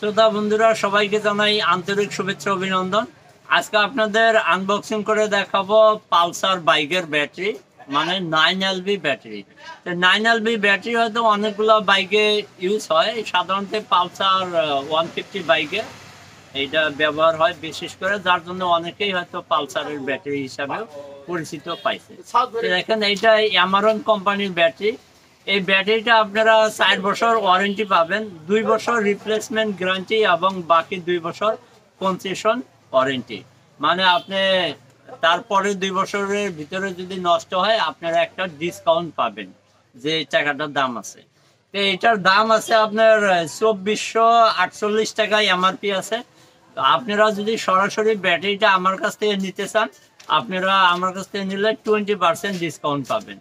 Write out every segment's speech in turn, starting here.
শ্রোতা বন্ধুরা সবাইকে জানাই আন্তরিক শুভেচ্ছা অভিনন্দন। আজকে আপনাদের আনবক্সিং করে দেখাবো পালসার বাইকের ব্যাটারি, মানে 9LB ব্যাটারি। তো 9LB ব্যাটারি হয়তো অনেকগুলো বাইকে ইউজ হয়, সাধারণত পালসার 150 বাইকে এইটা ব্যবহার হয় বিশেষ করে, যার জন্য অনেকেই হয়তো পালসারের ব্যাটারি হিসাবে পরিচিত পাইছে। দেখেন এইটা অ্যামারন কোম্পানির ব্যাটারি। এই ব্যাটারিটা আপনারা 4 বছর ওয়ারেন্টি পাবেন, 2 বছর রিপ্লেসমেন্ট গ্যারান্টি এবং বাকি 2 বছর কনসেশন ওয়ারেন্টি। মানে আপনি তারপরে 2 বছরের ভিতরে যদি নষ্ট হয় আপনারা একটা ডিসকাউন্ট পাবেন, যে টাকাটার দাম আছে। তো এটার দাম আছে আপনার 2448 টাকা এমআরপি আছে। তো আপনারা যদি সরাসরি ব্যাটারিটা আমার কাছ থেকে নিতে চান, আপনারা আমার কাছ থেকে নিলে 20% ডিসকাউন্ট পাবেন।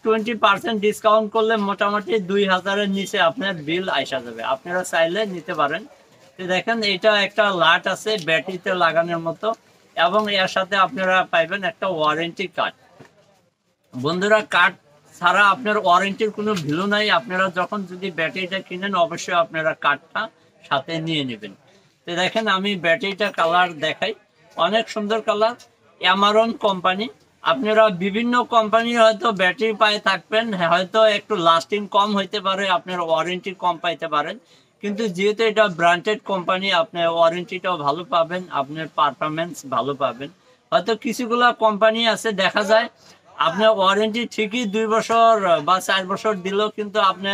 20% ডিসকাউন্ট করলে মোটামুটি 2000-এর নিচে আপনার বিল আইসা যাবে, আপনারা চাইলে নিতে পারেন। তো দেখেন এটা একটা লাট আছে ব্যাটারিতে লাগানোর মতো, এবং এর সাথে আপনারা পাইবেন একটা ওয়ারেন্টি কার্ড। বন্ধুরা, কার্ড ছাড়া আপনার ওয়ারেন্টির কোনো ভ্যালু নাই। আপনারা যখন যদি ব্যাটারিটা কিনেন অবশ্যই আপনারা কার্ডটা সাথে নিয়ে নেবেন। তো দেখেন আমি ব্যাটারিটা কালার দেখাই, অনেক সুন্দর কালার, অ্যামারন কোম্পানি। আপনারা বিভিন্ন কোম্পানির হয়তো ব্যাটারি পায়ে থাকবেন, হয়তো একটু লাস্টিং কম হইতে পারে, আপনার ওয়ারেন্টি কম পাইতে পারেন, কিন্তু যেহেতু এটা ব্র্যান্ডেড কোম্পানি আপনার ওয়ারেন্টিটাও ভালো পাবেন, আপনার পারফরমেন্স ভালো পাবেন। হয়তো কিছুগুলা কোম্পানি আছে দেখা যায় আপনার ওয়ারেন্টি ঠিকই 2 বছর বা 4 বছর দিলেও কিন্তু আপনি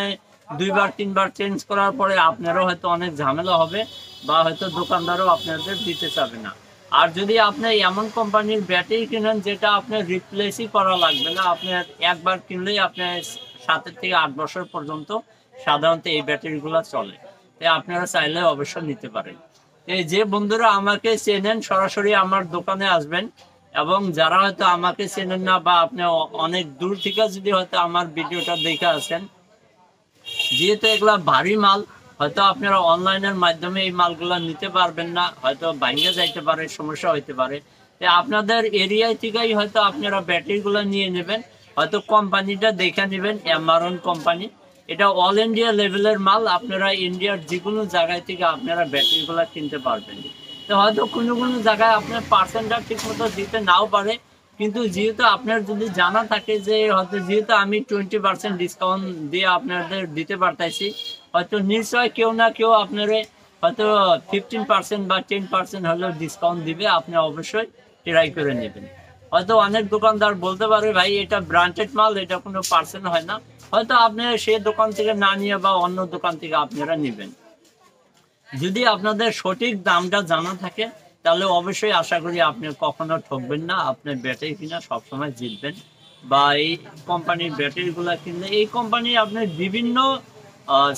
2বার 3বার চেঞ্জ করার পরে আপনারও হয়তো অনেক ঝামেলা হবে, বা হয়তো দোকানদারও আপনাদের দিতে চাবে না। আর যদি আপনি এমন কোম্পানির ব্যাটারি কিনেন যেটা আপনার রিপ্লেসই করা লাগবে না, আপনার একবার কিনলেই আপনার 7 থেকে 8 বছর পর্যন্ত সাধারণত এই ব্যাটারিগুলো চলে। তাই আপনারা চাইলে অবশ্যই নিতে পারেন। এই যে বন্ধুরা আমাকে চেনেন সরাসরি আমার দোকানে আসবেন, এবং যারা হয়তো আমাকে চেনেন না বা আপনি অনেক দূর থেকে যদি হয়তো আমার ভিডিওটা দেখে আসেন, যেহেতু এগুলা ভারী মাল, হয়তো আপনারা অনলাইনের মাধ্যমে এই মালগুলা নিতে পারবেন না, হয়তো ভাঙে যাইতে পারে, সমস্যা হইতে পারে। তাই আপনাদের এরিয়ায় থেকেই হয়তো আপনারা ব্যাটারিগুলো নিয়ে নেবেন, হয়তো কোম্পানিটা দেখে নেবেন অ্যামারন কোম্পানি। এটা অল ইন্ডিয়া লেভেলের মাল, আপনারা ইন্ডিয়ার যে কোনো জায়গায় থেকে আপনারা ব্যাটারিগুলো কিনতে পারবেন। তো হয়তো কোনো কোনো জায়গায় আপনার পার্সেন্টটা ঠিক মতো দিতে নাও পারে, কিন্তু যেহেতু আপনার যদি জানা থাকে যে হয়তো যেহেতু আমি 20% ডিসকাউন্ট দিয়ে আপনাদের দিতে পারতেছি, হয়তো নিশ্চয় কেউ না কেউ আপনারে হয়তো 15% বা 10% হলেও ডিসকাউন্ট দিবে, আপনি অবশ্যই ট্রাই করে নেবেন। হয়তো অনেক দোকানদার বলতে পারে ভাই এটা ব্র্যান্ডেড মাল, এটা কোনো পার্সেন্ট হয় না, হয়তো আপনি সেই দোকান থেকে না নিয়ে বা অন্য দোকান থেকে আপনারা নেবেন। যদি আপনাদের সঠিক দামটা জানা থাকে তাহলে অবশ্যই আশা করি আপনি কখনো ঠকবেন না, আপনার ব্যাটারি কিনা সবসময় জিতবেন। বা এই কোম্পানির ব্যাটারিগুলো কিনলে, এই কোম্পানির আপনার বিভিন্ন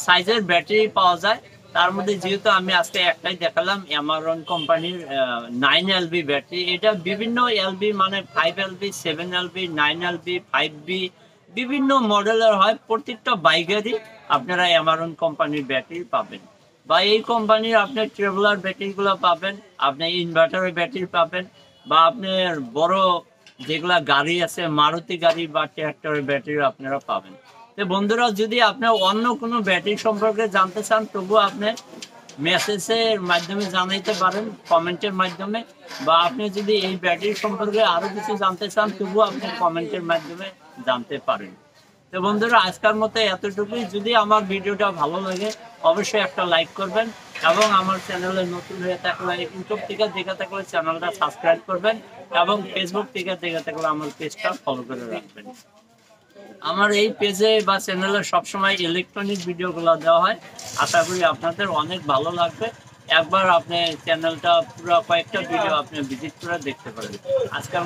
সাইজের ব্যাটারি পাওয়া যায়। তার মধ্যে যেহেতু আমি আজকে একটাই দেখালাম অ্যামারন কোম্পানির 9LB ব্যাটারি, এটা বিভিন্ন এলবি মানে 5LB, 7LB, 9LB, 5B বিভিন্ন মডেলের হয়। প্রত্যেকটা বাইকেরই আপনারা অ্যামারন কোম্পানির ব্যাটারি পাবেন। বা এই কোম্পানির আপনার ট্রাভেলার ব্যাটারিগুলো পাবেন, আপনি ইনভার্টারের ব্যাটারি পাবেন, বা আপনার বড় যেগুলা গাড়ি আছে মারুতি গাড়ি বা ট্রাক্টরের ব্যাটারি আপনারা পাবেন। তো বন্ধুরা, যদি আপনার অন্য কোনো ব্যাটারি সম্পর্কে জানতে চান তবুও আপনি মেসেজের মাধ্যমে জানাইতে পারেন, কমেন্টের মাধ্যমে, বা আপনি যদি এই ব্যাটারি সম্পর্কে আরো কিছু জানতে চান তবুও আপনি কমেন্টের মাধ্যমে জানতে পারেন। তো বন্ধুরা, আজকের মতো এতটুকুই। যদি আমার ভিডিওটা ভালো লাগে অবশ্যই একটা লাইক করবেন, এবং আমার চ্যানেলে নতুন হয়ে থাকলে ইউটিউব থেকে দেখে থাকলে চ্যানেলটা সাবস্ক্রাইব করবেন, এবং ফেসবুক থেকে দেখে থাকলে আমার পেজটা ফলো করে রাখবেন। আমার এই পেজে বা চ্যানেলে সবসময় ইলেকট্রনিক ভিডিওগুলো দেওয়া হয়, আশা করি আপনাদের অনেক ভালো লাগবে। একবার আপনি চ্যানেলটা পুরো কয়েকটা ভিডিও আপনি ভিজিট করে দেখতে পারেন। আজকাল